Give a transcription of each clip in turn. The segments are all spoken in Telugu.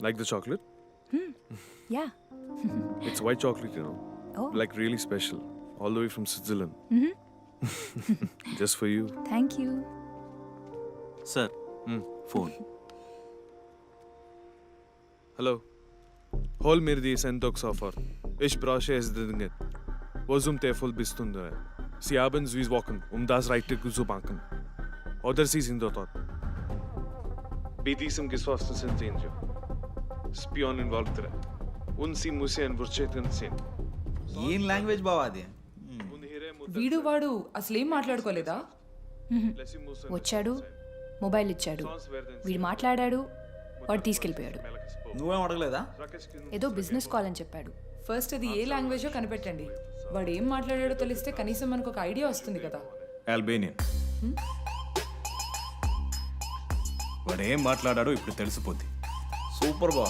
Like the chocolate? Yeah. It's white chocolate, you know. Oh. Like really special. All the way from Switzerland. Just for you. Thank you. Sir, phone. Hello. Hol mirdi sentok sofort. Ich brauche es dringend. Wozum tefol bistunde. Sie haben Swiss walken, das Reite zu banken. Oder Sie sind dort. Bei diesem Geschossen sind Sie. Spion involved. Und Sie müssen Wurzeln sehen. ఏం లాంగ్వేజ్ బావా అది? వీడు వాడు అసలేం మాట్లాడుకోలేదా? వచ్చాడు, మొబైల్ ఇచ్చాడు, వీడు మాట్లాడాడు, వాడు తీసుకెళ్ళిపోయాడు. నువ్వేం అడగలేదా? ఏదో బిజినెస్ కాల్ అని చెప్పాడు. ఫస్ట్ అది ఏ లాంగ్వేజో కనిపెట్టండి. వాడు ఏం మాట్లాడాడో తెలిస్తే కనీసం మనకు ఒక ఐడియా వస్తుంది కదా. ఆల్బేనియన్. వాడు ఏం మాట్లాడాడో ఇప్పుడు తెలిసిపోద్ది. సూపర్ బా.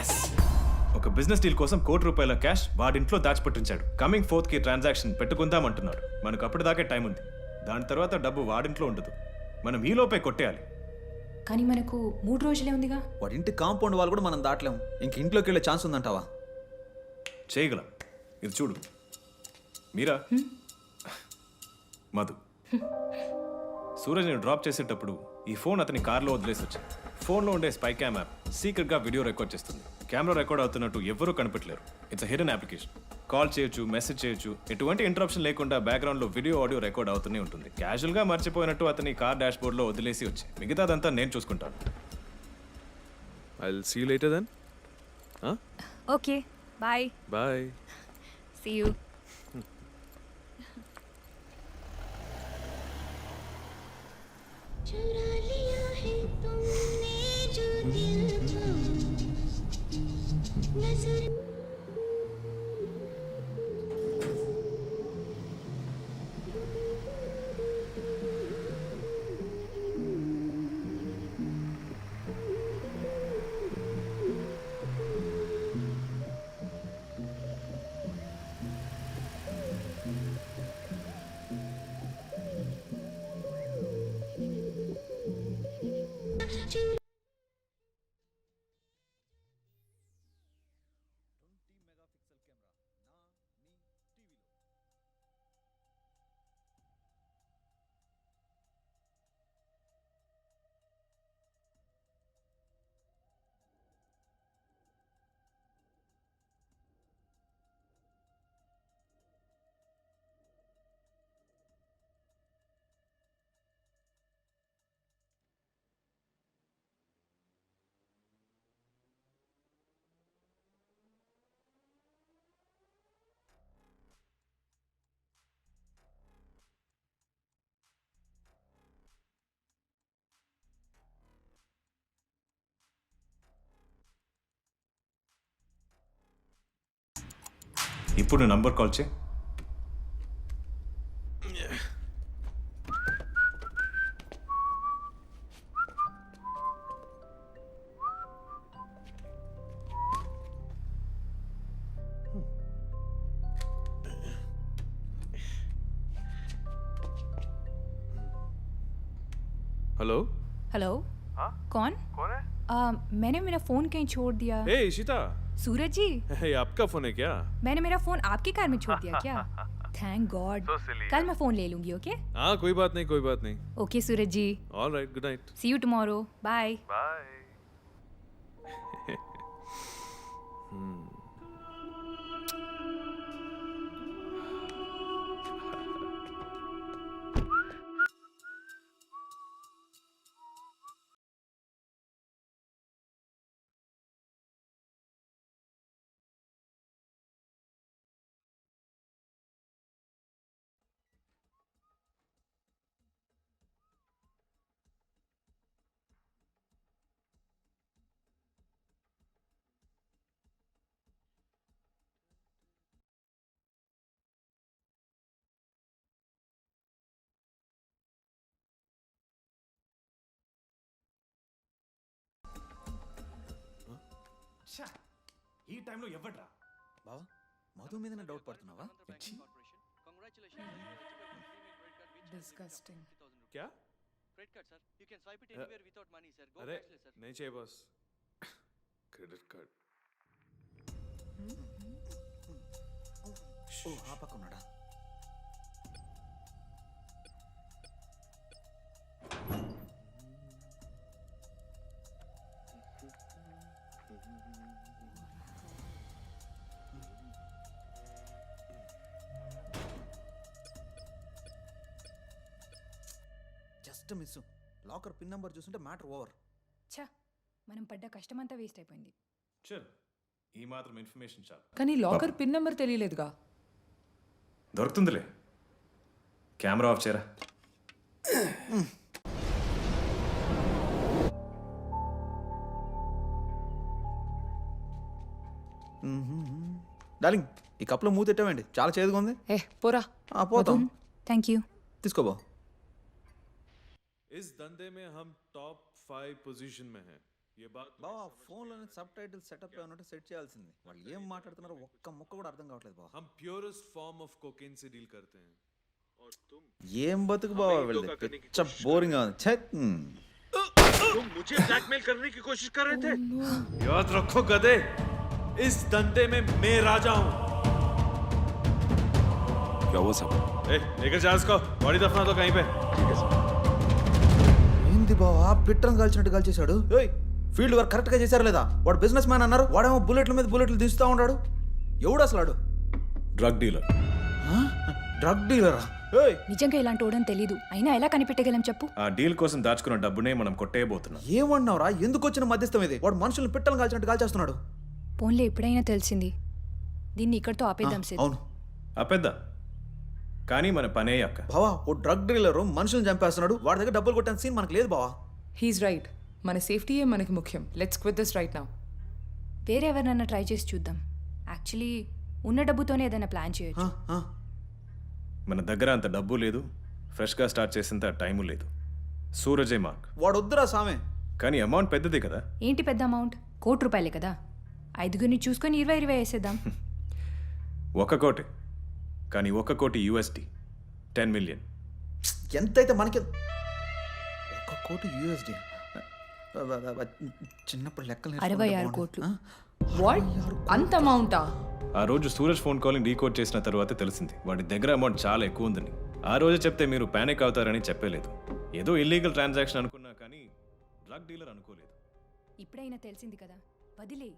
ఎస్, ఒక బిజినెస్ డీల్ కోసం ₹1,00,00,000 క్యాష్ వాడింట్లో దాచిపెట్టించాడు. కమింగ్ 4th ట్రాన్సాక్షన్ పెట్టుకుందాం అంటున్నాడు. మనకు అప్పటిదాకే టైం ఉంది. దాని తర్వాత డబ్బు వాడింట్లో ఉండదు. మనం ఈలోపే కొట్టేయాలి. కానీ మనకు 3 రోజులే ఉందిగా. వాడి ఇంటి కాంపౌండ్ వాళ్ళు కూడా మనం దాటలేము. ఇంక ఇంట్లోకి వెళ్ళే ఛాన్స్ ఉందంటావా? చేయగలం. ఇది చూడు. మీరా, మధు, సూరజ్ని డ్రాప్ చేసేటప్పుడు ఈ ఫోన్ అతని కార్లో వదిలేసి వచ్చాను. ఫోన్లో ఉండే స్పై క్యామ్ యాప్ సీక్రెట్గా వీడియో రికార్డ్ చేస్తుంది. కెమెరా రికార్డ్ అవుతున్నట్టు ఎవరూ కనిపెట్టలేరు. It's hidden application. కాల్ చేయొచ్చు, మెసేజ్ చేయొచ్చు. ఎటువంటి ఇంటరప్షన్ లేకుండా బ్యాక్గ్రౌండ్లో వీడియో ఆడియో రికార్డ్ అవుతూనే ఉంటుంది. క్యాజువల్గా మర్చిపోయినట్టు అతని కార్ డాష్ బోర్డ్లో వదిలేసి వచ్చి మిగతాదంతా నేను చూసుకుంటాను. I'll see you later then. Huh? Okay, bye. Bye. See you. चुरा लिया है तुमने जो दिल को नजर ఇప్పుడు నంబర్ కాల్ చే. हेलो. हेलो. कौन? मैंने मेरा फोन कहीं छोड़ दिया. Hey इशिता. सूरज जी, Hey, आपका फोन है क्या? मैंने मेरा फोन आपकी कार में छोड़ दिया क्या? Thank God. कल मैं फोन ले लूंगी. ओके. हाँ कोई बात नहीं, कोई बात नहीं. Okay Suraj ji. All right, good night. See you tomorrow. Bye. Bye. ఈ టైంలో ఎవడ్రా? బావా, మధు మీద డౌట్ పడుతున్నావా? Disgusting. क्या Credit card, sir. You can swipe it anywhere without money, sir. Go अरे cashless, sir. नहीं चाहिए बस క్రెడిట్ కార్డ్ ఓ ఆ పక్క ఉన్నాడా? Just miss. Locker pin number చూస్తుంటే మ్యాటర్ ఓవర్. ఛ మనం పడ్డ కష్టమంతా వేస్ట్ అయిపోయింది. చల్ ఈ మాత్రం ఇన్ఫర్మేషన్ చాలు. కానీ లాకర్ పిన్ నెంబర్ తెలియలేదుగా. దొరుకుతుందిలే. కెమెరా ఆఫ్ చేయరా. డార్లింగ్ ఈ కప్లో మూత ఎట్టవండి, చాలా చేదుగా ఉంది. ఏ పోరా. పోతాం. Thank you. తీసుకోబో. इस धंधे में हम टॉप 5 पोजीशन में हैं ये बात బావా ఫోన్లోనే సబ్ టైటిల్ సెటప్ ఏమన్నట్టు సెట్ చేయాల్సింది. వాళ్ళు ఏం మాట్లాడుతున్నారో ఒక్క ముక్క కూడా అర్థం కావట్లేదు బావా. हम प्योरेस्ट फॉर्म ऑफ कोकेन से डील करते हैं और तुम ఏం బతుకు బావా వెళ్ళదు, పిచ్చ బోరింగ్ ఉంది. ఛే, तुम मुझे ब्लैकमेल करने की कोशिश कर रहे थे। याद रखो गधे, इस धंधे में मैं राजा हूँ। क्या हुआ सब? ए, लेकर जा इसको, बॉडी दफना दो कहीं पे। ఏంది బావా పిట్టరం కాల్చినట్టు కాల్చేశాడు. ఫీల్డ్ వర్క్ కరెక్ట్ గా చేశారా లేదా? వాడు బిజినెస్ మ్యాన్ అన్నారు, వాడేమో బుల్లెట్ల మీద బుల్లెట్లు దించుతా ఉన్నాడు. ఎవడు అసలు ఆడు? Drug dealer. డ్రగ్ డీలరా? నిజంగా ఇలాంటి ఓడని తెలీదు, అయినా ఎలా కనిపెట్టగలం చెప్పు. ఆ డీల్ కోసం దాచుకున్న డబ్బునే మనం కొట్టేయబోతున్నాం. ఏమన్నావురా? ఎందుకు వచ్చిన మధ్యస్థం ఇది? వాడు మనుషుల్ని పిట్టలు కాల్చినట్టు కాల్చేస్తున్నాడు. పోన్లే ఎప్పుడైనా తెలిసింది, దీన్ని ఇక్కడితో ఆపేద్దాం సార్. అవును పెద్ద కానీ మన పనే అక్క. బావా ఓ డ్రగ్ డీలర్ మనుషుల్ని చంపేస్తున్నాడు, వాడి దగ్గర డబ్బులు కొట్టిన సీన్ మనకు లేదు బావా. He's right. మన సేఫ్టీయే మనకి ముఖ్యం. Let's quit this right now. వేరే ఎవరినన్నా ట్రై చేసి చూద్దాం. యాక్చువల్లీ ఉన్న డబ్బుతోనే ఏదైనా ప్లాన్ చేయొచ్చు. మన దగ్గర అంత డబ్బు లేదు, ఫ్రెష్గా స్టార్ట్ చేసేంత టైము లేదు. సూరజే మార్క్. వాడు వద్దురా సామే. కానీ అమౌంట్ పెద్దదే కదా. ఏంటి పెద్ద అమౌంట్? ₹1,00,00,000 కదా. 5గురిని చూసుకొని 20 వేసేద్దాం. 1 కోటి, కానీ 1 కోటి USD 10 మిలియన్. ఎంతైతే మనకి 1 కోటి USD. చిన్నప్పుడు లెక్కలు 66 కోట్లు. వాట్? అంత అమౌంటా? ఆ రోజు సూరజ్ ఫోన్ కాలింగ్ డీకోడ్ చేసిన తర్వాత తెలిసింది వాడి దగ్గర అమౌంట్ చాలా ఎక్కువ ఉందని. ఆ రోజు చెప్తే మీరు పానిక్ అవుతారని చెప్పలేదు. ఏదో ఇల్లీగల్ ట్రాన్సాక్షన్ అనుకున్నా కానీ డ్రగ్ డీలర్ అనుకోలేదు. ఇప్పుడైనా తెలిసింది కదా, వదిలే.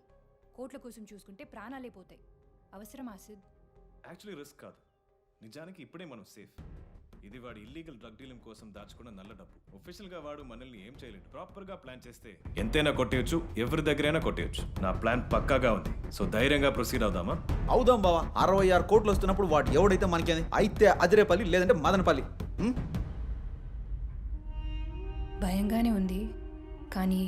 కోట్ల కోసం చూసుకుంటే ప్రాణాలే పోతాయి. అవసరం ఆసిద్. యాక్చువల్లీ రిస్క్ కాదు, నిజానికి ఇప్పుడే మనం సేఫ్. ఇది వాడి ఇల్లీగల్ డ్రగ్ డీలింగ్ కోసం దాచుకున్న నల్ల డబ్బు. ఒఫిషియల్గా వాడు మనల్ని ఏం చేయలేడు. ప్రాపర్గా ప్లాన్ చేస్తే ఎంతైనా కొట్టేయచ్చు, ఎవరి దగ్గరైనా కొట్టేయచ్చు. నా ప్లాన్ పక్కాగా ఉంది. సో ధైర్యంగా ప్రొసీడ్ అవుదామా? అవుదాం బావా. 66 కోట్లు వస్తున్నప్పుడు వాడు ఎవడైతే మనకి అయితే అదిరేపల్లి లేదంటే మదనపల్లి. భయంగానే ఉంది, కానీ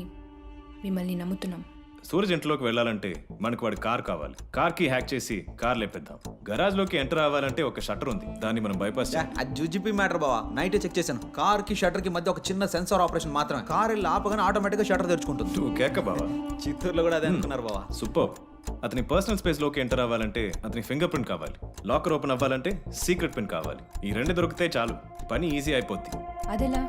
మిమ్మల్ని నమ్ముతున్నాం. సూరజ్ ఇంట్లోకి వెళ్ళాలంటే మనకు వాడి కార్ కావాలి. కార్ కి హ్యాక్ చేసి కార్ లేపేద్దాం. గరాజ్ లోకి ఎంటర్ అవ్వాలంటే ఒక షట్టర్ ఉంది, దాన్ని మనం బైపాస్ చేయాలి. అది జూజిపి మ్యాటర్ బావా. నైటే చెక్ చేశాను. కార్ కి షట్టర్ కి మధ్య ఒక చిన్న సెన్సార్ ఆపరేషన్ మాత్రమే. కార్ వెళ్ళి ఆపగానే ఆటోమేటిక్ గా షట్టర్ తెరుచుకుంటుంది. నువ్వు కేక బావా. చిత్తూరులో కూడా అదే అనుకున్నారు బావా. సూపర్. అతని పర్సనల్ స్పేస్ లోకి ఎంటర్ అవ్వాలంటే అతని ఫింగర్ ప్రింట్ కావాలి. లాకర్ ఓపెన్ అవ్వాలంటే సీక్రెట్ పిన్ కావాలి. ఈ 2 దొరికితే చాలు, పని ఈజీ అయిపోద్ది. అదెలా?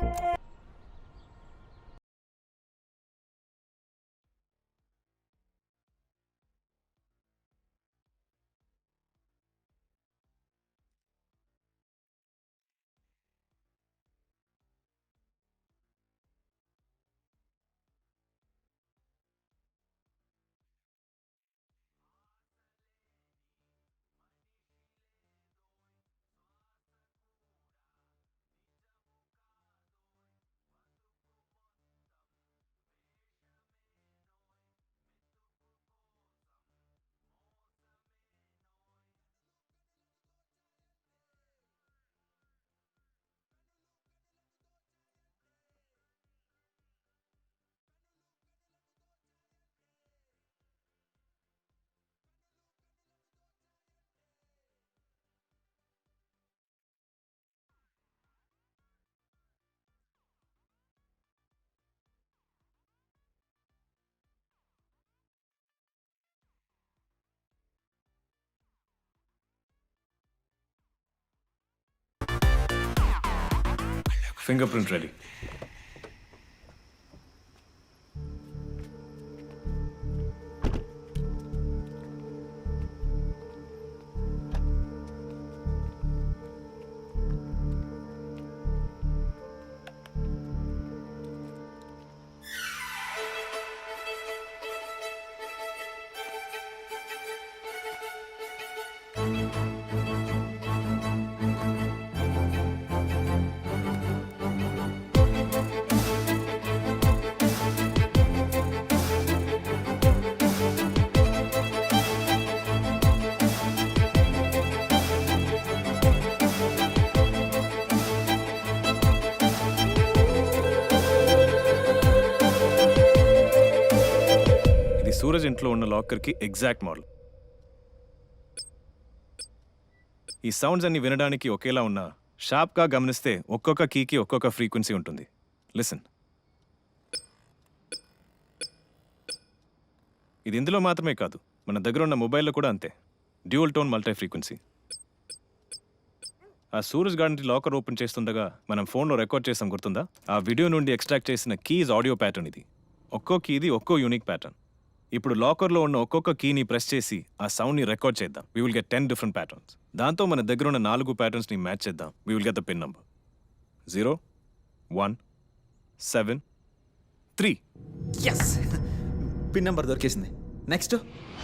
Finger print ready. ఇది సూరజ్ ఇంట్లో ఉన్న లాకర్కి ఎగ్జాక్ట్ మోడల్. ఈ సౌండ్స్ అన్ని వినడానికి ఒకేలా ఉన్నా షార్ప్గా గమనిస్తే ఒక్కొక్క కీకి ఒక్కొక్క ఫ్రీక్వెన్సీ ఉంటుంది. లిసన్. ఇది ఇందులో మాత్రమే కాదు, మన దగ్గర ఉన్న మొబైల్లో కూడా అంతే. Dual tone multi frequency. ఆ సూరజ్ గార్డెన్ లాకర్ ఓపెన్ చేస్తుండగా మనం ఫోన్లో రికార్డ్ చేసాం, గుర్తుందా? ఆ వీడియో నుండి ఎక్స్ట్రాక్ట్ చేసిన కీస్ ఆడియో ప్యాటర్న్ ఇది. ఒక్కో కీది ఒక్కో యూనిక్ ప్యాటర్న్. ఇప్పుడు లాకర్లో ఉన్న ఒక్కొక్క కీని ప్రెస్ చేసి ఆ సౌండ్ని రికార్డ్ చేద్దాం. We will get 10 different patterns. దాంతో మన దగ్గర ఉన్న 4 ప్యాటర్న్స్ని మ్యాచ్ చేద్దాం. We will get the pin number 0 1 7 3. Yes pin number దొరికేసింది. నెక్స్ట్